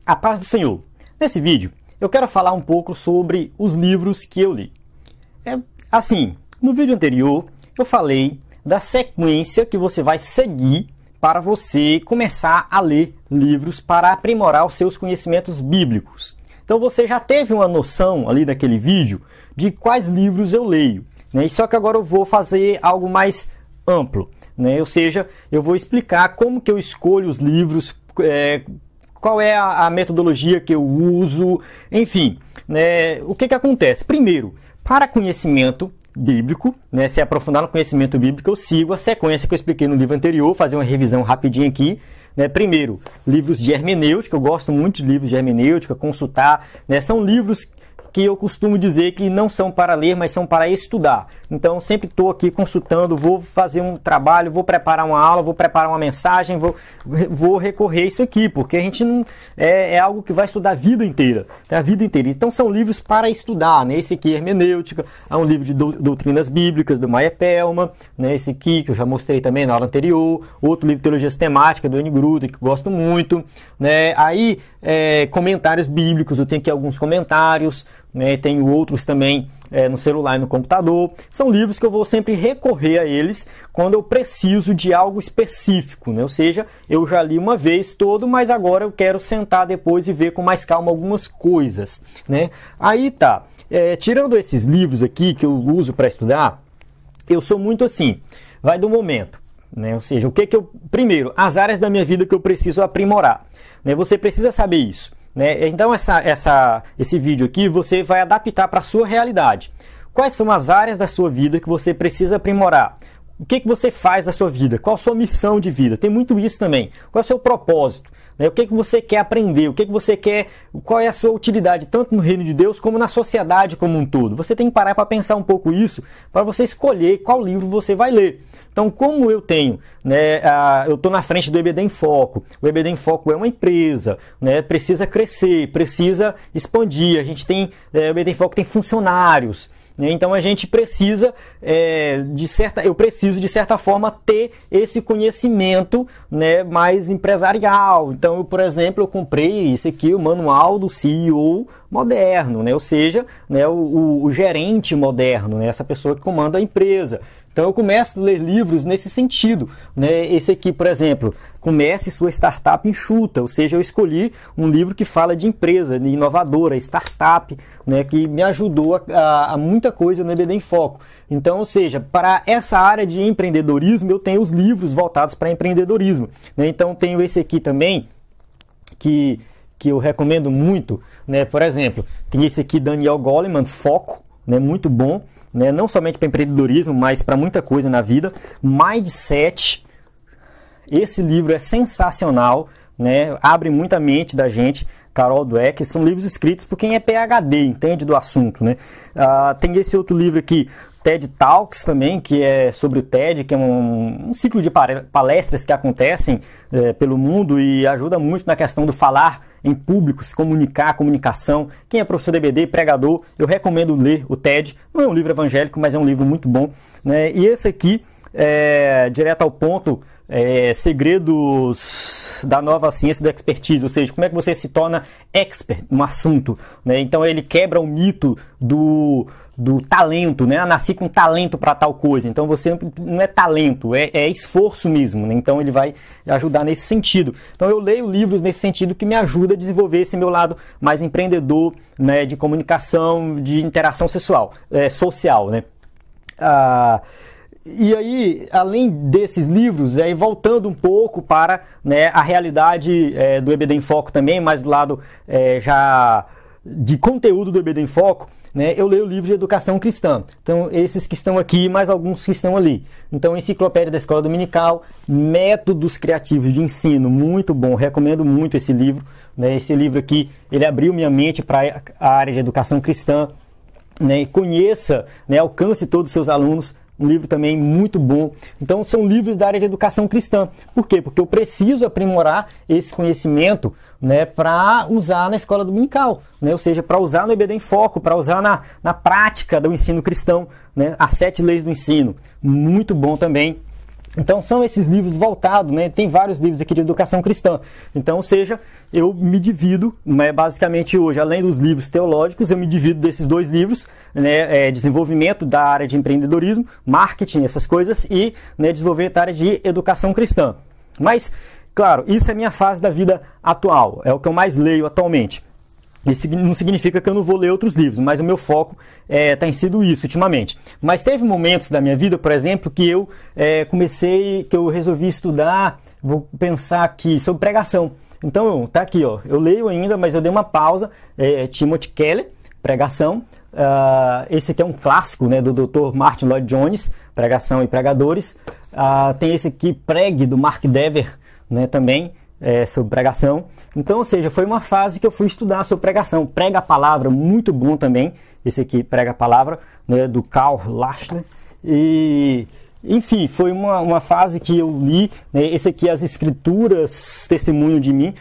A paz do Senhor. Nesse vídeo, eu quero falar um pouco sobre os livros que eu li. No vídeo anterior, eu falei da sequência que você vai seguir para você começar a ler livros para aprimorar os seus conhecimentos bíblicos. Então você já teve uma noção ali daquele vídeo de quais livros eu leio, né? Só que agora eu vou fazer algo mais amplo, né? Ou seja, eu vou explicar como que eu escolho os livros, qual é a metodologia que eu uso, enfim, né? O que acontece? Primeiro, para conhecimento bíblico, né, se aprofundar no conhecimento bíblico, eu sigo a sequência que eu expliquei no livro anterior, fazer uma revisão rapidinho aqui, né? Primeiro, livros de hermenêutica, eu gosto muito de livros de hermenêutica, consultar, né? São livros que eu costumo dizer que não são para ler, mas são para estudar. Então, sempre estou aqui consultando, vou fazer um trabalho, vou preparar uma aula, vou preparar uma mensagem, vou recorrer a isso aqui, porque a gente não é algo que vai estudar a vida inteira, tá? A vida inteira. Então, são livros para estudar, né? Esse aqui, Hermenêutica, é um livro de doutrinas bíblicas, do Meyer Pellman, né? Esse aqui, que eu já mostrei também na aula anterior, outro livro de teologia sistemática, do N. Gruden, que eu gosto muito, né? Aí, comentários bíblicos, eu tenho aqui alguns comentários, né? Tenho outros também no celular e no computador. São livros que eu vou sempre recorrer a eles quando eu preciso de algo específico, né? Ou seja, eu já li uma vez todo, mas agora eu quero sentar depois e ver com mais calma algumas coisas, né? Aí tá, tirando esses livros aqui que eu uso para estudar, eu sou muito assim, vai do momento, né? Ou seja, primeiro, as áreas da minha vida que eu preciso aprimorar, né? Você precisa saber isso, né? Então esse vídeo aqui você vai adaptar para a sua realidade. Quais são as áreas da sua vida que você precisa aprimorar? O que você faz da sua vida? Qual a sua missão de vida? Tem muito isso também. Qual é o seu propósito? O que você quer aprender? O que você quer? Qual é a sua utilidade, tanto no reino de Deus como na sociedade como um todo? Você tem que parar para pensar um pouco isso, para você escolher qual livro você vai ler. Então, como eu tenho, né, eu estou na frente do EBD em Foco. O EBD em Foco é uma empresa, né, precisa crescer, precisa expandir. A gente tem, o EBD em Foco tem funcionários. Então a gente precisa, eu preciso de certa forma ter esse conhecimento, né, mais empresarial. Então, por exemplo, eu comprei esse aqui, o manual do CEO moderno, né, ou seja, né, o gerente moderno, né, essa pessoa que comanda a empresa. Então eu começo a ler livros nesse sentido, né? Esse aqui, por exemplo, Comece Sua Startup Enxuta, ou seja, eu escolhi um livro que fala de empresa, de inovadora, startup, né? Que me ajudou a muita coisa no EBD em Foco. Então, ou seja, para essa área de empreendedorismo, eu tenho os livros voltados para empreendedorismo, né? Então tenho esse aqui também, que eu recomendo muito, né? Por exemplo, tem esse aqui, Daniel Goleman, Foco, né? Muito bom, né? Não somente para empreendedorismo, mas para muita coisa na vida. Mindset, esse livro é sensacional, né? Abre muita mente da gente. Carol Dweck, são livros escritos por quem é PhD, entende do assunto, né? Tem esse outro livro aqui, TED Talks também, que é sobre o TED, que é um ciclo de palestras que acontecem pelo mundo e ajuda muito na questão do falar em público, se comunicar, comunicação. Quem é professor de EBD, pregador, eu recomendo ler o TED. Não é um livro evangélico, mas é um livro muito bom, né? E esse aqui, direto ao ponto, Segredos da Nova Ciência da Expertise, ou seja, como é que você se torna expert no assunto, né? Então ele quebra o mito do talento, né? Nasci com talento para tal coisa. Então você não é talento, é esforço mesmo, né? Então ele vai ajudar nesse sentido. Então eu leio livros nesse sentido que me ajuda a desenvolver esse meu lado mais empreendedor, né? De comunicação, de interação social, né? E aí, além desses livros, voltando um pouco para, né, a realidade do EBD em Foco também, mais do lado já de conteúdo do EBD em Foco, né, eu leio livros de educação cristã. Então, esses que estão aqui, mais alguns que estão ali. Então, Enciclopédia da Escola Dominical, Métodos Criativos de Ensino, muito bom, recomendo muito esse livro, né? Esse livro aqui, ele abriu minha mente para a área de educação cristã, né? Conheça, né, alcance todos os seus alunos. Um livro também muito bom. Então são livros da área de educação cristã. Por quê? Porque eu preciso aprimorar esse conhecimento, né, para usar na escola dominical, né? Ou seja, para usar no EBD em Foco, para usar na prática do ensino cristão, né? As 7 leis do ensino. Muito bom também. Então são esses livros voltados, né? Tem vários livros aqui de educação cristã. Então, ou seja, eu me divido, né, basicamente hoje, além dos livros teológicos, eu me divido desses dois livros, né, desenvolvimento da área de empreendedorismo, marketing, essas coisas, e, né, desenvolvimento da área de educação cristã. Mas, claro, isso é a minha fase da vida atual, é o que eu mais leio atualmente. Isso não significa que eu não vou ler outros livros, mas o meu foco tem sido isso ultimamente. Mas teve momentos da minha vida, por exemplo, que eu que eu resolvi estudar, vou pensar aqui, sobre pregação. Então, tá aqui, ó, eu leio ainda, mas eu dei uma pausa, Timothy Keller, pregação. Esse aqui é um clássico, né, do Dr. Martin Lloyd Jones, pregação e pregadores. Tem esse aqui, Pregue, do Mark Dever, né, também, sobre pregação. Então, ou seja, foi uma fase que eu fui estudar sobre pregação. Prega a Palavra, muito bom também. Esse aqui, Prega a Palavra, né, do Karl Lachner. E, enfim, foi uma fase que eu li, né, esse aqui, As Escrituras, Testemunho de Mim.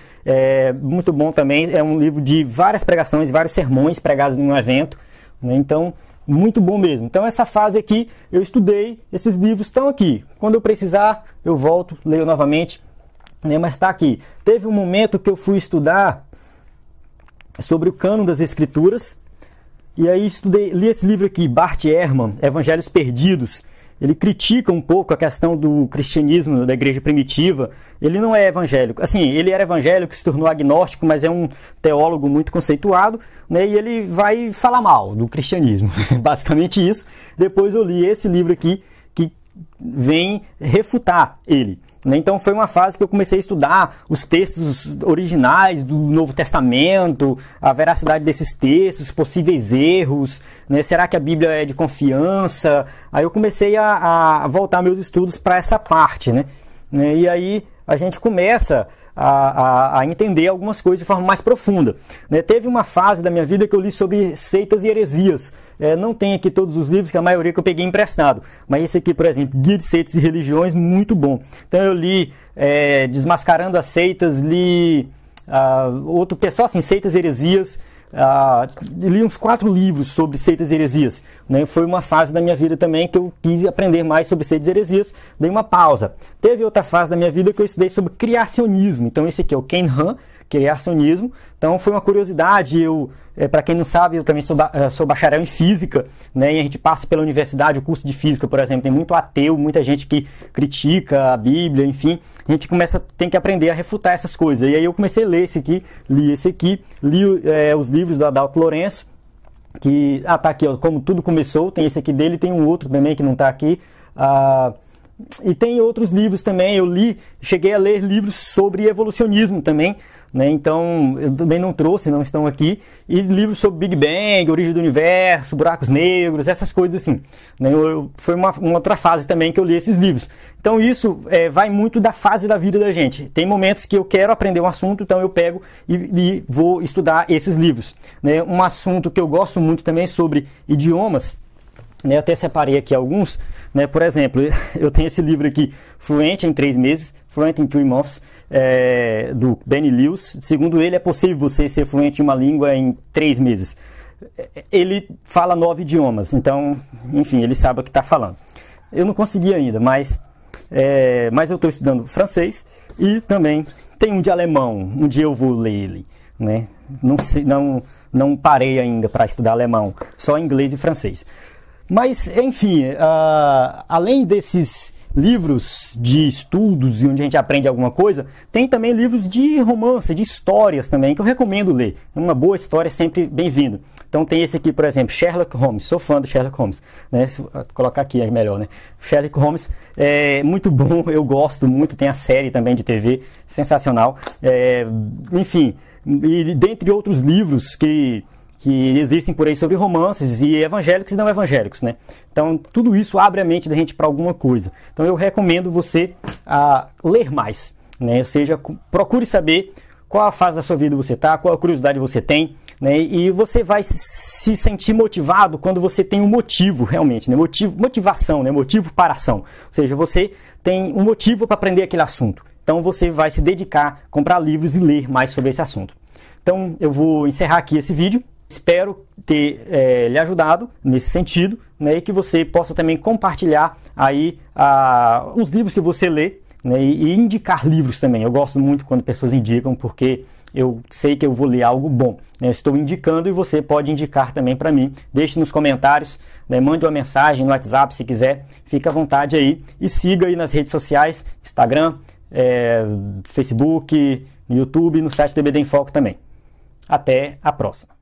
Muito bom também. É um livro de várias pregações, vários sermões pregados em um evento, né, então, muito bom mesmo. Então, essa fase aqui, eu estudei, esses livros estão aqui. Quando eu precisar, eu volto, leio novamente. Mas está aqui. Teve um momento que eu fui estudar sobre o cânon das Escrituras, e aí li esse livro aqui, Bart Ehrman, Evangelhos Perdidos. Ele critica um pouco a questão do cristianismo da igreja primitiva. Ele não é evangélico. Assim, ele era evangélico, se tornou agnóstico, mas é um teólogo muito conceituado, né, e ele vai falar mal do cristianismo. Basicamente isso. Depois eu li esse livro aqui, que vem refutar ele. Então foi uma fase que eu comecei a estudar os textos originais do Novo Testamento, a veracidade desses textos, possíveis erros, né? Será que a Bíblia é de confiança? Aí eu comecei a voltar meus estudos para essa parte, né? E aí a gente começa a entender algumas coisas de forma mais profunda, né? Teve uma fase da minha vida que eu li sobre seitas e heresias. Não tem aqui todos os livros, que a maioria que eu peguei emprestado, mas esse aqui, por exemplo, Guia de Seitas e Religiões, muito bom. Então eu li Desmascarando as Seitas, li outro que é só assim, Seitas e Heresias, li uns 4 livros sobre seitas e heresias, né? Foi uma fase da minha vida também que eu quis aprender mais sobre seitas e heresias, dei uma pausa. Teve outra fase da minha vida que eu estudei sobre criacionismo. Então esse aqui é o Ken Ham, criacionismo. Então foi uma curiosidade. Para quem não sabe, eu também sou bacharel em física, né? E a gente passa pela universidade, o curso de física, por exemplo, tem muito ateu, muita gente que critica a Bíblia, enfim. A gente tem que aprender a refutar essas coisas. E aí eu comecei a ler li esse aqui, li os livros do Adalto Lourenço, que tá aqui, ó, Como Tudo Começou, tem esse aqui dele, tem um outro também que não está aqui. E tem outros livros também, cheguei a ler livros sobre evolucionismo também, né? Então eu também não trouxe, não estão aqui, e livros sobre Big Bang, origem do universo, buracos negros, essas coisas assim, né? Foi uma outra fase também que eu li esses livros. Então isso vai muito da fase da vida da gente. Tem momentos que eu quero aprender um assunto, então eu pego e vou estudar esses livros, né? Um assunto que eu gosto muito também sobre idiomas, né? Eu até separei aqui alguns, né? Por exemplo, eu tenho esse livro aqui, Fluent em 3 meses, Fluent in 3 Months, do Benny Lewis. Segundo ele, é possível você ser fluente em uma língua em 3 meses. Ele fala 9 idiomas, então, enfim, ele sabe o que está falando. Eu não consegui ainda, mas eu estou estudando francês e também tem um de alemão. Um dia eu vou ler ele, né? Não parei ainda para estudar alemão, só inglês e francês. Mas, enfim, além desses livros de estudos e onde a gente aprende alguma coisa, tem também livros de romance, de histórias também, que eu recomendo ler. Uma boa história é sempre bem-vindo. Então tem esse aqui, por exemplo, Sherlock Holmes. Sou fã do Sherlock Holmes, né? Se colocar aqui é melhor, né? Sherlock Holmes é muito bom, eu gosto muito. Tem a série também de TV, sensacional. Enfim, e dentre outros livros que existem por aí sobre romances e evangélicos e não evangélicos, né? Então, tudo isso abre a mente da gente para alguma coisa. Então, eu recomendo você ler mais, né? Ou seja, procure saber qual a fase da sua vida você está, qual a curiosidade você tem, né? E você vai se sentir motivado quando você tem um motivo, realmente, né? Motivação, né? Motivo para ação. Ou seja, você tem um motivo para aprender aquele assunto. Então, você vai se dedicar, comprar livros e ler mais sobre esse assunto. Então, eu vou encerrar aqui esse vídeo. Espero ter lhe ajudado nesse sentido, né, e que você possa também compartilhar aí os livros que você lê, né, e indicar livros também. Eu gosto muito quando pessoas indicam, porque eu sei que eu vou ler algo bom, né? Eu estou indicando e você pode indicar também para mim. Deixe nos comentários, né, mande uma mensagem no WhatsApp se quiser, fique à vontade aí e siga aí nas redes sociais, Instagram, Facebook, YouTube, no site do EBD em Foco também. Até a próxima!